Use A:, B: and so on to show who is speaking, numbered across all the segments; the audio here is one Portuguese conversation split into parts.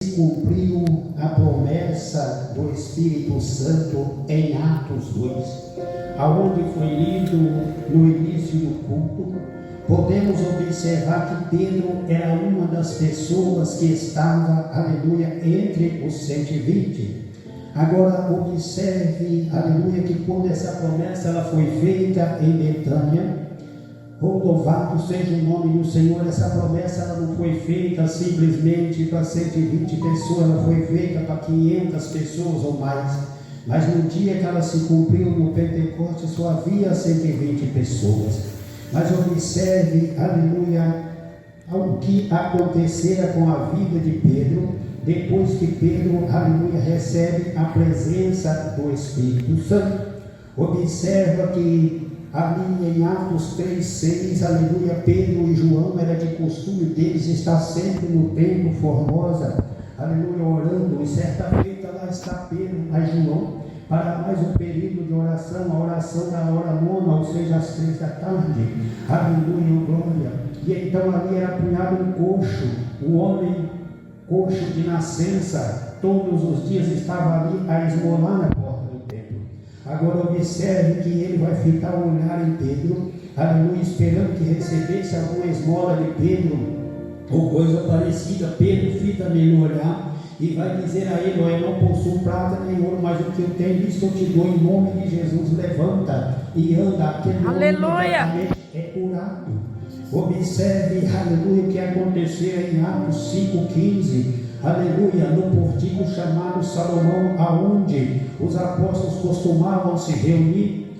A: cumpriu a promessa do Espírito Santo em Atos 2, aonde foi lido no início do culto. Podemos observar que Pedro era uma das pessoas que estava, aleluia, entre os 120. Agora observe, aleluia, que quando essa promessa ela foi feita em Betânia, louvado seja o nome do Senhor, essa promessa ela não foi feita simplesmente para 120 pessoas, ela foi feita para 500 pessoas ou mais. Mas no dia que ela se cumpriu no Pentecostes, só havia 120 pessoas. Mas observe, aleluia, o que acontecera com a vida de Pedro, depois que Pedro, aleluia, recebe a presença do Espírito Santo. Observa que ali em Atos 3:6, aleluia, Pedro e João, era de costume deles estar sempre no templo Formosa, aleluia, orando. E certa feita lá está Pedro e João para mais um período de oração, a oração da hora nona, ou seja, às 3 da tarde, aleluia, glória. E então ali era apunhado um coxo, um homem coxo de nascença, todos os dias estava ali a esmolar na porta do templo. Agora observe que ele vai ficar a olhar em Pedro, aleluia, esperando que recebesse alguma esmola de Pedro, ou coisa parecida. Pedro fica nele olhar e vai dizer a ele: eu não possuo prata nem ouro, mas o que eu tenho, isso eu te dou em nome de Jesus. Levanta e anda. Aquele
B: aleluia
A: é curado. Observe, aleluia, o que aconteceu em Atos 5:15, aleluia, no portico chamado Salomão, aonde os apóstolos costumavam se reunir.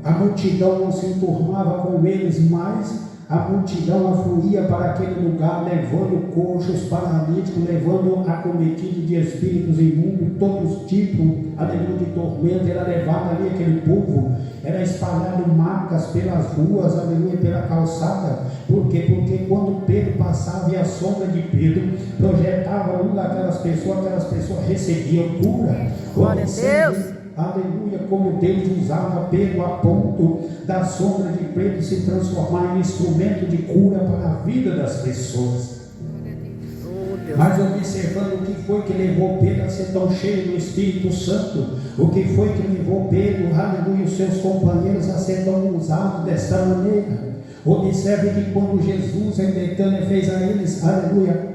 A: A multidão não se enturmava com eles, mas a multidão afluía para aquele lugar, levando coxos, paralíticos, levando acometido de espíritos imundos, todos os tipos, aleluia, de tormento. Era levado ali aquele povo, era espalhado marcas pelas ruas, aleluia, pela calçada. Por quê? Porque quando Pedro passava e a sombra de Pedro projetava uma daquelas pessoas recebiam cura.
B: Glória a Deus.
A: Aleluia, como Deus usava Pedro a ponto da sombra de Pedro se transformar em instrumento de cura para a vida das pessoas. Mas observando o que foi que levou Pedro a ser tão cheio do Espírito Santo, o que foi que levou Pedro, aleluia, os seus companheiros a ser tão usados desta maneira. Observe que quando Jesus em Betânia fez a eles, aleluia,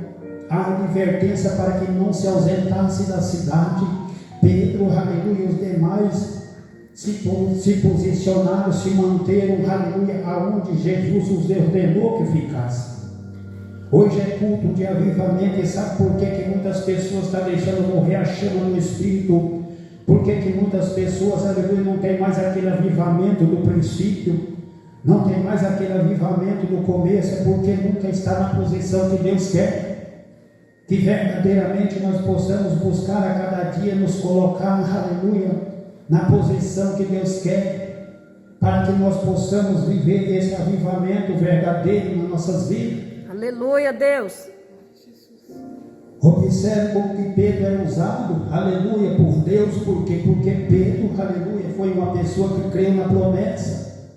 A: a advertência para que não se ausentasse da cidade, Pedro, aleluia, e os demais se posicionaram, se manteram, aleluia, aonde Jesus os ordenou que ficassem. Hoje é culto de avivamento, e sabe por que muitas pessoas estão deixando morrer a chama no Espírito? Por que muitas pessoas, aleluia, não tem mais aquele avivamento do princípio, não tem mais aquele avivamento do começo? É porque nunca está na posição que Deus quer. Que verdadeiramente nós possamos buscar a cada dia nos colocar, aleluia, na posição que Deus quer, para que nós possamos viver esse avivamento verdadeiro nas nossas vidas.
B: Aleluia, Deus.
A: Observe como que Pedro era usado, aleluia, por Deus. Por quê? Porque Pedro, aleluia, foi uma pessoa que creu na promessa.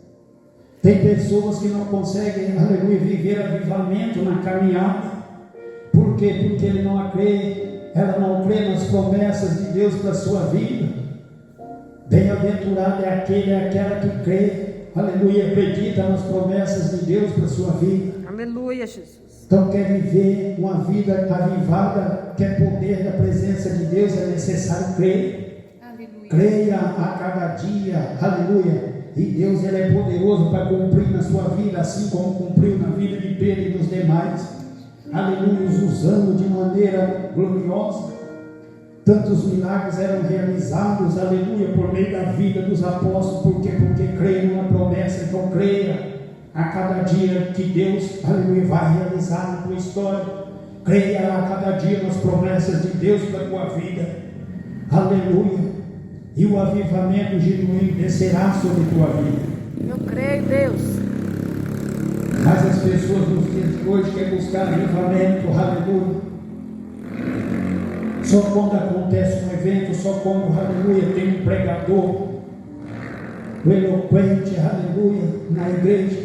A: Tem pessoas que não conseguem, aleluia, viver avivamento na caminhada. Por quê? Porque ele não crê, ela não crê nas promessas de Deus para a sua vida. Bem-aventurado é aquele, é aquela que crê, aleluia, acredita nas promessas de Deus para a sua vida.
B: Aleluia, Jesus.
A: Então quer viver uma vida avivada, quer poder da presença de Deus, é necessário crer. Aleluia. Creia a cada dia, aleluia. E Deus, ele é poderoso para cumprir na sua vida, assim como cumpriu na vida de Pedro e dos demais. Aleluia, os usando de maneira gloriosa. Tantos milagres eram realizados, aleluia, por meio da vida dos apóstolos. Por quê? Porque creem na promessa. Então creia a cada dia que Deus, aleluia, vai realizar na tua história. Creia a cada dia nas promessas de Deus para a tua vida. Aleluia. E o avivamento genuíno descerá sobre a tua vida.
B: Eu creio, Deus.
A: Mas as pessoas nos dias de hoje querem buscar avivamento, aleluia, só quando acontece um evento, só quando, aleluia, tem um pregador, um eloquente, aleluia, na igreja.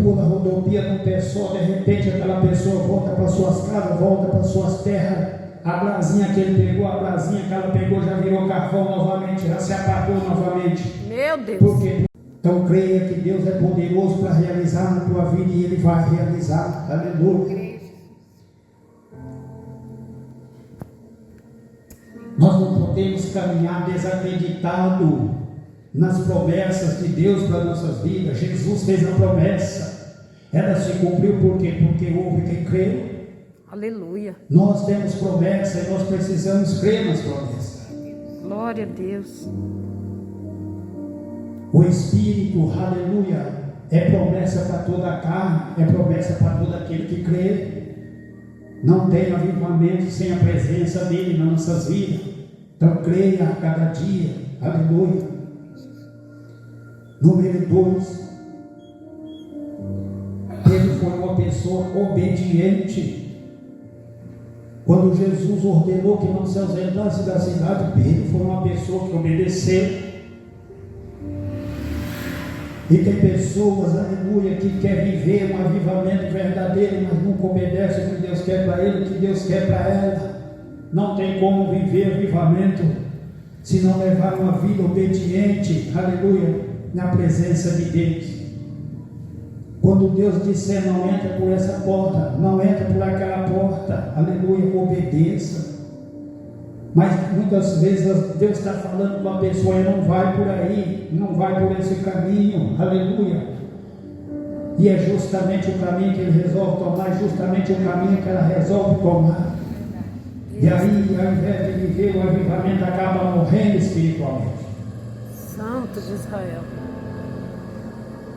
A: pula, rodopia no pé só, de repente aquela pessoa volta para suas casas, volta para suas terras. A brasinha que ele pegou, a brasinha que ela pegou já virou carvão novamente, já se apagou novamente.
B: Meu Deus.
A: Porque então creia que Deus é poderoso para realizar na tua vida e Ele vai realizar. Aleluia. Nós não podemos caminhar desacreditado nas promessas de Deus para nossas vidas. Jesus fez a promessa, ela se cumpriu por quê? Porque houve quem creu.
B: Aleluia.
A: Nós temos promessa e nós precisamos crer nas promessas.
B: Glória a Deus.
A: O Espírito, aleluia, é promessa para toda a carne, é promessa para todo aquele que crê. Não tem avivamento sem a presença dele nas nossas vidas. Então creia a cada dia, aleluia. Número 2, Pedro foi uma pessoa obediente. Quando Jesus ordenou que não se ausentasse da cidade, Pedro foi uma pessoa que obedeceu. E tem pessoas, aleluia, que quer viver um avivamento verdadeiro, mas nunca obedece o que Deus quer para ele, o que Deus quer para ela. Não tem como viver avivamento se não levar uma vida obediente, aleluia, na presença de Deus. Quando Deus disser não entra por essa porta, não entra por aquela porta, aleluia, obedeça. Mas muitas vezes Deus está falando com a pessoa e não vai por aí, não vai por esse caminho, aleluia. E é justamente o caminho que ele resolve tomar, é justamente o caminho que ela resolve tomar. E aí, ao invés de viver, o avivamento acaba morrendo espiritualmente.
B: Santo de Israel.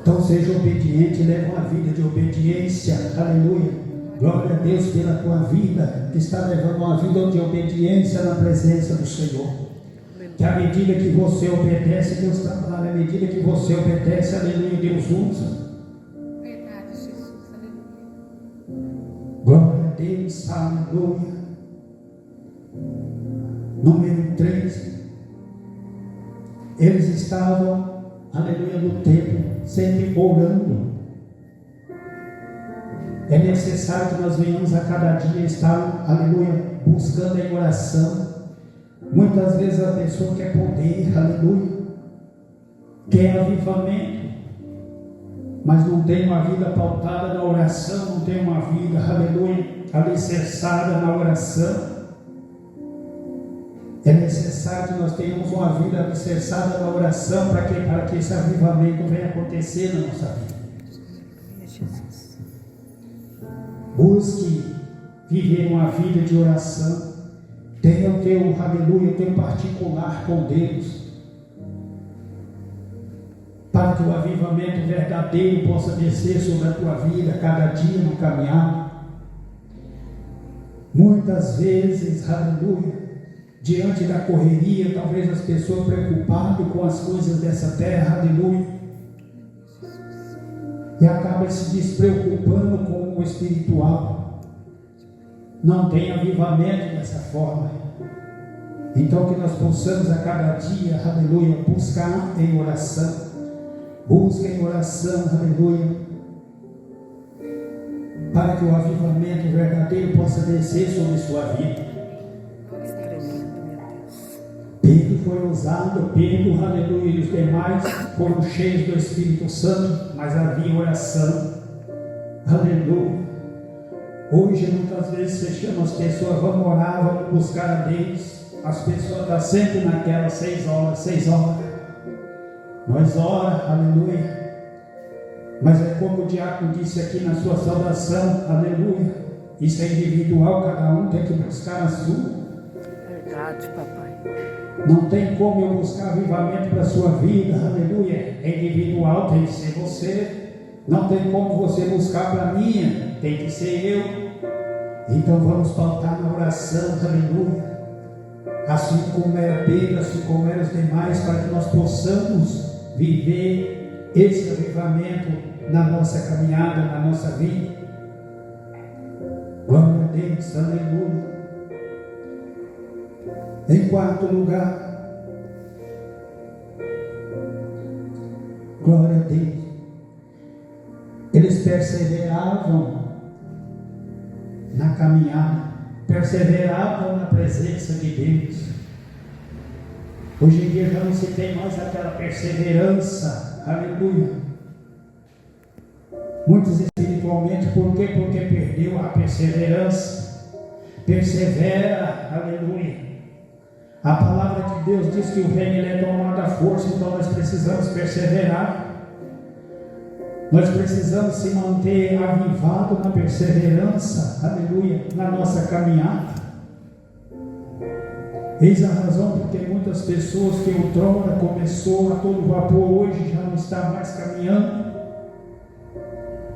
A: Então seja obediente, leve uma vida de obediência, aleluia. Glória a Deus pela tua vida, que está levando uma vida de obediência na presença do Senhor. Que à medida que você obedece, Deus trabalha, à medida que você obedece, aleluia, Deus usa.
C: Verdade, Jesus, aleluia.
A: Glória a Deus, aleluia. Número 3, eles estavam, aleluia, no templo, sempre orando. É necessário que nós venhamos a cada dia estar, aleluia, buscando em oração. Muitas vezes a pessoa quer poder, aleluia, quer avivamento, mas não tem uma vida pautada na oração, não tem uma vida, aleluia, alicerçada na oração. É necessário que nós tenhamos uma vida alicerçada na oração para que esse avivamento venha acontecer na nossa vida. Busque viver uma vida de oração. Tenha o teu, aleluia, o teu particular com Deus. Para que o avivamento verdadeiro possa descer sobre a tua vida, cada dia no caminhar. Muitas vezes, aleluia, diante da correria, talvez as pessoas preocupadas com as coisas dessa terra, aleluia, e acaba se despreocupando com o espiritual. Não tem avivamento dessa forma. Então que nós possamos a cada dia, aleluia, buscar em oração. Busca em oração, aleluia, para que o avivamento verdadeiro possa descer sobre sua vida. Pedro foi ousado, Pedro, aleluia, e os demais foram cheios do Espírito Santo, mas havia oração, aleluia. Hoje muitas vezes você chama as pessoas, vamos orar, vamos buscar a Deus. As pessoas estão sempre naquelas 6 horas. Nós oramos, aleluia. Mas é como o diácono disse aqui na sua saudação, aleluia. Isso é individual, cada um tem que buscar a sua.
B: Verdade, papai.
A: Não tem como eu buscar avivamento para a sua vida, aleluia. É individual, tem que ser você. Não tem como você buscar para a minha, tem que ser eu. Então vamos pautar na oração, aleluia. Assim como era Pedro, assim como eram os demais, para que nós possamos viver esse avivamento na nossa caminhada, na nossa vida. Glória a Deus, aleluia. Em quarto lugar, glória a Deus, Eles perseveravam na caminhada, perseveravam na presença de Deus. Hoje em dia já não se tem mais aquela perseverança, aleluia. Muitos espiritualmente, por quê? Porque perdeu a perseverança. Persevera, aleluia. A palavra de Deus diz que o reino ele é tomado à força, então nós precisamos perseverar. Nós precisamos se manter avivado na perseverança, aleluia, na nossa caminhada. Eis a razão porque muitas pessoas que outrora começou a todo vapor, hoje já não está mais caminhando.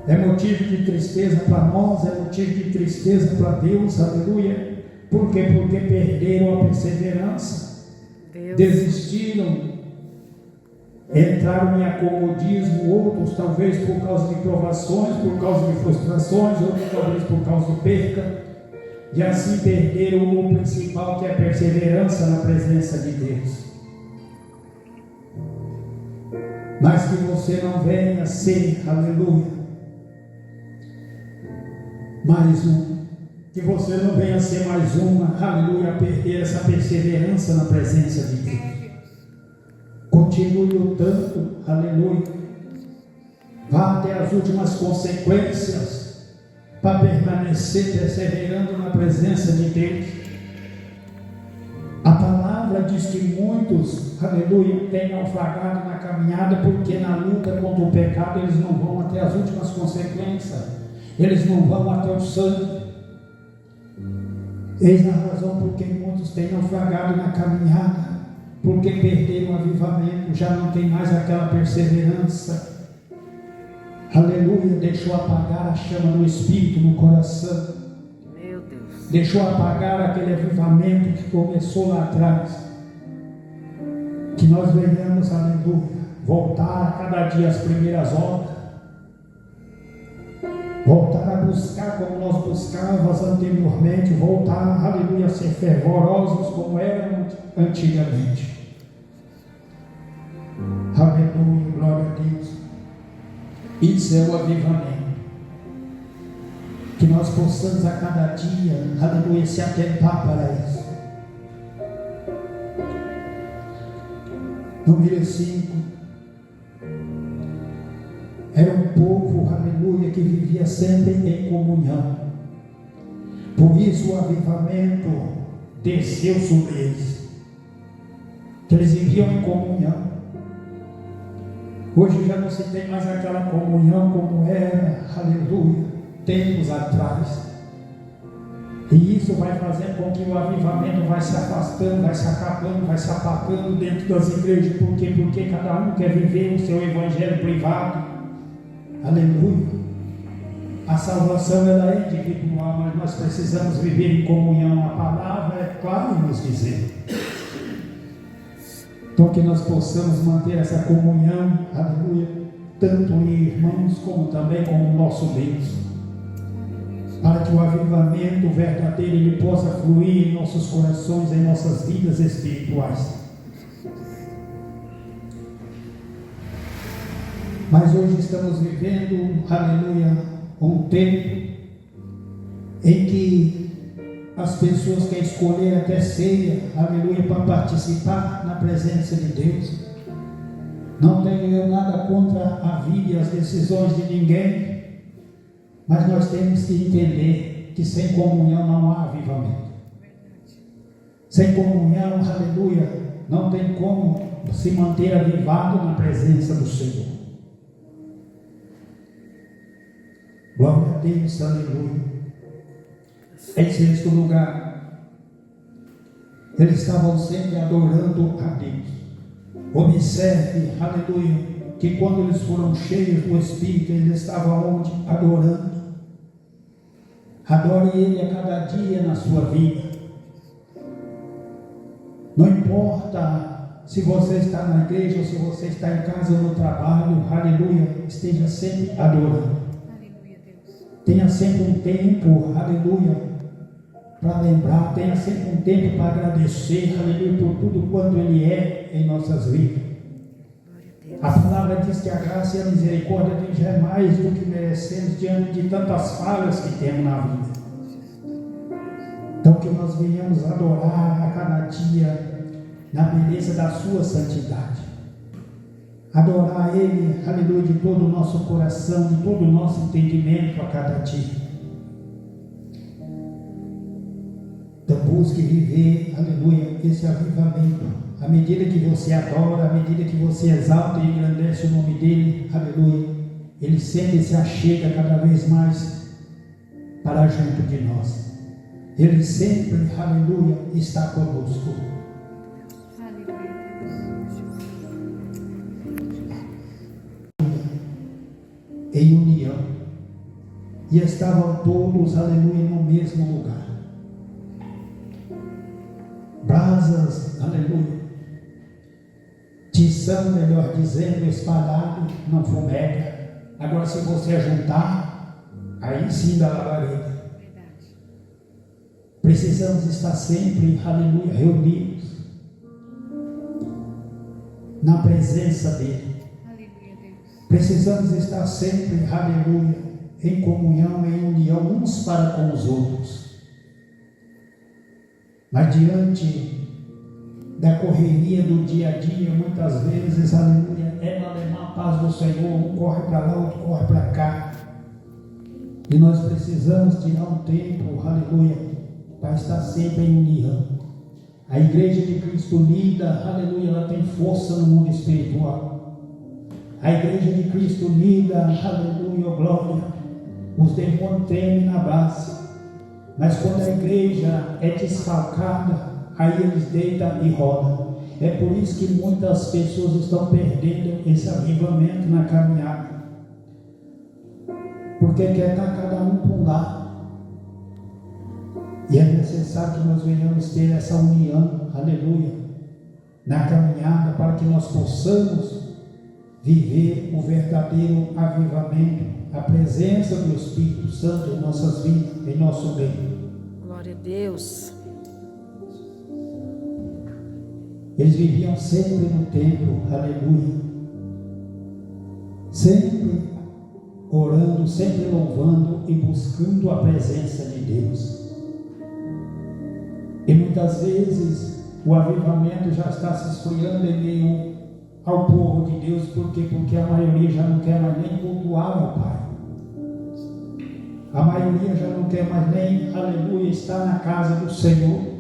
A: É motivo de tristeza para nós, é motivo de tristeza para Deus, aleluia. Por quê? Porque perderam a perseverança, desistiram, entraram em acomodismo, outros talvez por causa de provações, por causa de frustrações, outros talvez por causa de perca, e assim perderam o principal, que é a perseverança na presença de Deus. Mas que você não venha ser, aleluia, mais um. Que você não venha ser mais uma, aleluia, a perder essa perseverança na presença de Deus. Continue lutando, aleluia. Vá até as últimas consequências para permanecer perseverando na presença de Deus. A palavra diz que muitos, aleluia, têm naufragado na caminhada porque na luta contra o pecado eles não vão até as últimas consequências, eles não vão até o sangue. Eis a razão porque muitos têm naufragado na caminhada, porque perderam o avivamento, já não tem mais aquela perseverança, aleluia, deixou apagar a chama do Espírito no coração,
B: Meu Deus.
A: deixou apagar aquele avivamento que começou lá atrás. Que nós venhamos, aleluia, voltar a cada dia às primeiras obras, voltar a buscar como nós buscávamos anteriormente, voltar, aleluia, a ser fervorosos como eram antigamente. Aleluia, glória a Deus. Isso é o avivamento. Que nós possamos a cada dia, aleluia, se atentar para isso. Número 5. Era um povo, aleluia, que vivia sempre em comunhão. Por isso o avivamento desceu sobre eles. Eles viviam em comunhão. Hoje já não se tem mais aquela comunhão como era, aleluia, tempos atrás. E isso vai fazer com que o avivamento vai se afastando, vai se acabando, vai se apagando dentro das igrejas. Por quê? Porque cada um quer viver o seu evangelho privado. Aleluia. A salvação ela é individual, mas nós precisamos viver em comunhão. A palavra é clara em nos dizer. Então que nós possamos manter essa comunhão, aleluia, tanto em irmãos como também com o nosso Deus, para que o avivamento verdadeiro ele possa fluir em nossos corações, em nossas vidas espirituais. Mas hoje estamos vivendo, aleluia, um tempo em que as pessoas querem escolher até ceia, aleluia, para participar na presença de Deus. Não tenho eu nada contra a vida e as decisões de ninguém, mas nós temos que entender que sem comunhão não há avivamento. Sem comunhão, aleluia, não tem como se manter avivado na presença do Senhor. Glória a Deus, aleluia. Em sexto lugar, eles estavam sempre adorando a Deus. Observe, aleluia, que quando eles foram cheios do Espírito, eles estavam onde? Adorando. Adore Ele a cada dia na sua vida. Não importa se você está na igreja ou se você está em casa ou no trabalho, aleluia, esteja sempre adorando. Tenha sempre um tempo, aleluia, para lembrar, tenha sempre um tempo para agradecer, aleluia, por tudo quanto Ele é em nossas vidas. A palavra diz que a graça e a misericórdia de Deus é mais do que merecemos diante de tantas falhas que temos na vida. Então que nós venhamos adorar a cada dia na beleza da sua santidade. Adorar Ele, aleluia, de todo o nosso coração, de todo o nosso entendimento a cada dia. Então busque viver, aleluia, esse avivamento. À medida que você adora, à medida que você exalta e engrandece o nome dEle, aleluia, Ele sempre se achega cada vez mais para junto de nós. Ele sempre, aleluia, está conosco. Em união, e estavam todos, aleluia, no mesmo lugar. Brasas, aleluia, tição, melhor dizendo, espalhado, não fumega. Agora, se você juntar, aí sim dá labareda. Precisamos estar sempre, aleluia, reunidos na presença dEle. Precisamos estar sempre, aleluia, em comunhão, em união uns para com os outros. Mas diante da correria do dia a dia, muitas vezes, aleluia, é na alemã paz do Senhor, um corre para lá, outro corre para cá. E nós precisamos tirar um tempo, aleluia, para estar sempre em união. A igreja de Cristo unida, aleluia, ela tem força no mundo espiritual. A igreja de Cristo unida, aleluia, glória, os demônios tremem na base. Mas quando a igreja é desfalcada, aí eles deitam e rolam. É por isso que muitas pessoas estão perdendo esse avivamento na caminhada. Porque quer estar cada um por um lado. E é necessário que nós venhamos ter essa união, aleluia, na caminhada, para que nós possamos viver o verdadeiro avivamento, a presença do Espírito Santo em nossas vidas, em nosso meio.
B: Glória a Deus.
A: Eles viviam sempre no templo, aleluia, sempre orando, sempre louvando e buscando a presença de Deus. E muitas vezes o avivamento já está se esfriando em meio ao povo de Deus. Por quê? Porque a maioria já não quer mais nem cultuar o Pai. A maioria já não quer mais nem, aleluia, estar na casa do Senhor.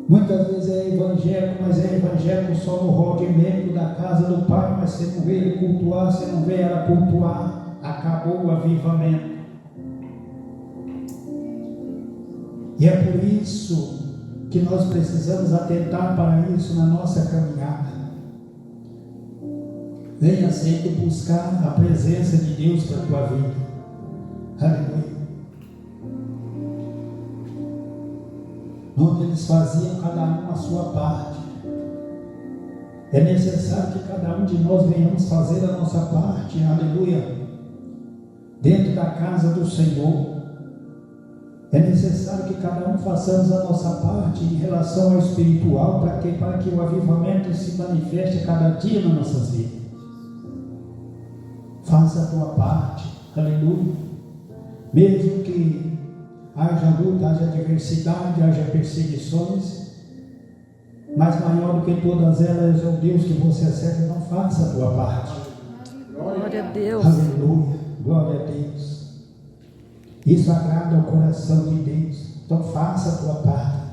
A: Muitas vezes é evangélico, mas é evangélico só no rol de membro da casa do Pai, mas você não vê ele cultuar, você não vê ela cultuar. Acabou o avivamento. E é por isso que nós precisamos atentar para isso na nossa caminhada. Venha sempre buscar a presença de Deus para a tua vida. Aleluia. Onde eles faziam cada um a sua parte. É necessário que cada um de nós venhamos fazer a nossa parte, aleluia, dentro da casa do Senhor. É necessário que cada um façamos a nossa parte em relação ao espiritual, para que o avivamento se manifeste a cada dia nas nossas vidas. Faça a tua parte, aleluia. Mesmo que haja luta, haja adversidade, haja perseguições, mas maior do que todas elas é o Deus que você serve. Não faça a tua parte.
B: Glória a Deus.
A: Aleluia, glória a Deus. Isso agrada ao coração de Deus. Então faça a tua parte.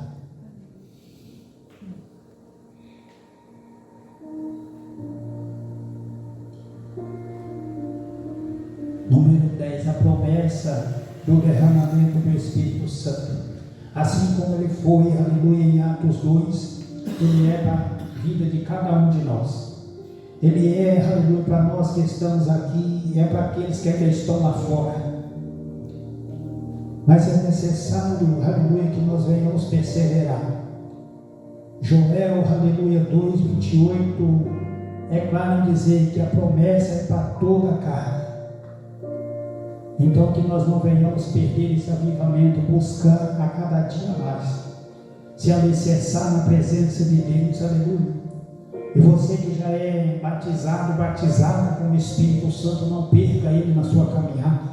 A: Número 10, a promessa do derramamento do Espírito Santo. Assim como ele foi, aleluia, em Atos 2, ele é para a vida de cada um de nós. Ele é, aleluia, para nós que estamos aqui, é para aqueles que ainda estão lá fora. Mas é necessário, aleluia, que nós venhamos perseverar. Joel, aleluia, 2:28, é claro em dizer que a promessa é para toda a carne. Então que nós não venhamos perder esse avivamento, buscar a cada dia mais se alicerçar na presença de Deus, aleluia. E você que já é batizada com o Espírito Santo, não perca ele na sua caminhada.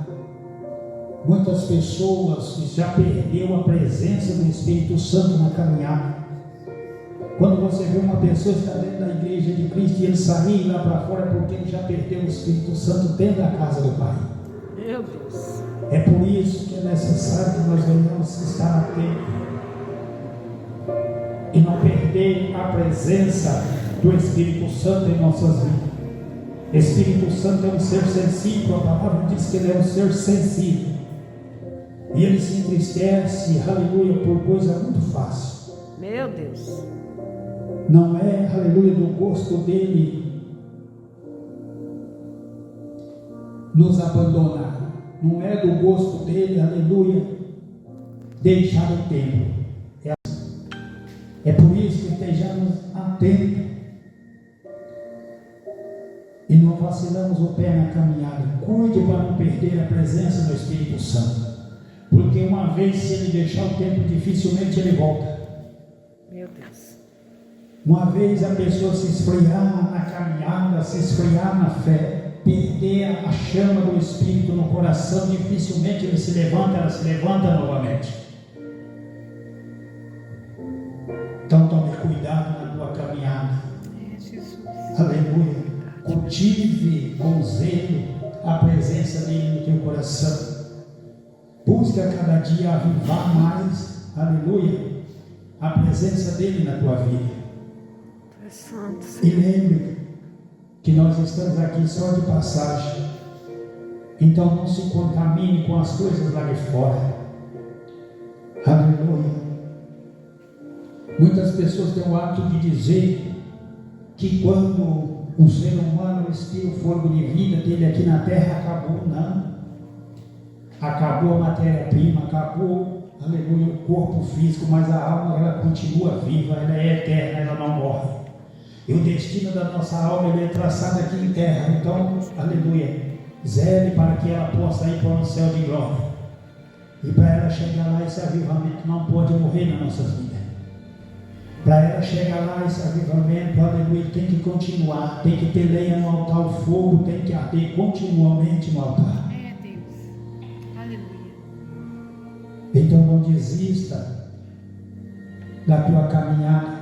A: Muitas pessoas já perderam a presença do Espírito Santo na caminhada. Quando você vê uma pessoa que está dentro da igreja de Cristo e ele sair lá para fora, porque ele já perdeu o Espírito Santo dentro da casa do Pai.
B: Meu Deus.
A: É por isso que é necessário que nós venhamos estar atentos e não perder a presença do Espírito Santo em nossas vidas. Espírito Santo é um ser sensível, a palavra diz que ele é um ser sensível. E ele se entristece, aleluia, por coisa muito fácil.
B: Meu Deus.
A: Não é, aleluia, do gosto dele nos abandonar. Não é do gosto dele, aleluia, deixar o templo. É por isso que estejamos atentos e não vacilamos o pé na caminhada. Cuide para não perder a presença do Espírito Santo, porque uma vez se ele deixar o templo, dificilmente ele volta.
B: Meu Deus.
A: Uma vez a pessoa se esfriar na caminhada, se esfriar na fé, perder a chama do Espírito no coração, dificilmente ele se levanta, ela se levanta novamente. Então tome cuidado na tua caminhada.
C: Jesus.
A: Aleluia. Cultive com zelo a presença dele no teu coração. Busca cada dia avivar mais, aleluia, a presença dele na tua vida.
B: É santo,
A: E
B: Senhor.
A: lembre que nós estamos aqui só de passagem. Então não se contamine com as coisas lá de fora. Aleluia. Muitas pessoas têm o hábito de dizer que quando o ser humano expira o fogo de vida dele aqui na terra, acabou. Não. Acabou a matéria-prima, acabou, aleluia, o corpo físico, mas a alma ela continua viva, ela é eterna, ela não morre. E o destino da nossa alma ele é traçado aqui em terra. Então, aleluia, zele para que ela possa ir para um céu de glória. E para ela chegar lá, esse avivamento não pode morrer nas nossas vidas. Para ela chegar lá, esse avivamento, aleluia, tem que continuar, tem que ter lenha no altar, o fogo tem que arder continuamente no altar.
C: É Deus. Aleluia.
A: Então não desista da tua caminhada.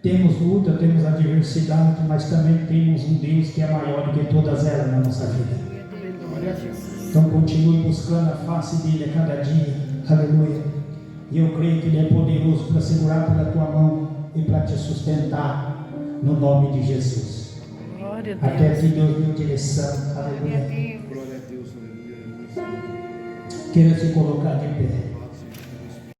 A: Temos luta, temos adversidade, mas também temos um Deus que é maior do que todas elas na nossa vida.
B: Glória a Jesus.
A: Então continue buscando a face dele a cada dia. Aleluia. E eu creio que ele é poderoso para segurar pela tua mão e para te sustentar no nome de Jesus.
B: Glória a
A: Até
B: Deus.
A: que Deus deu direção.
C: Glória a
A: Aleluia.
C: Deus.
D: Glória a Deus, aleluia.
A: Queira se colocar de pé.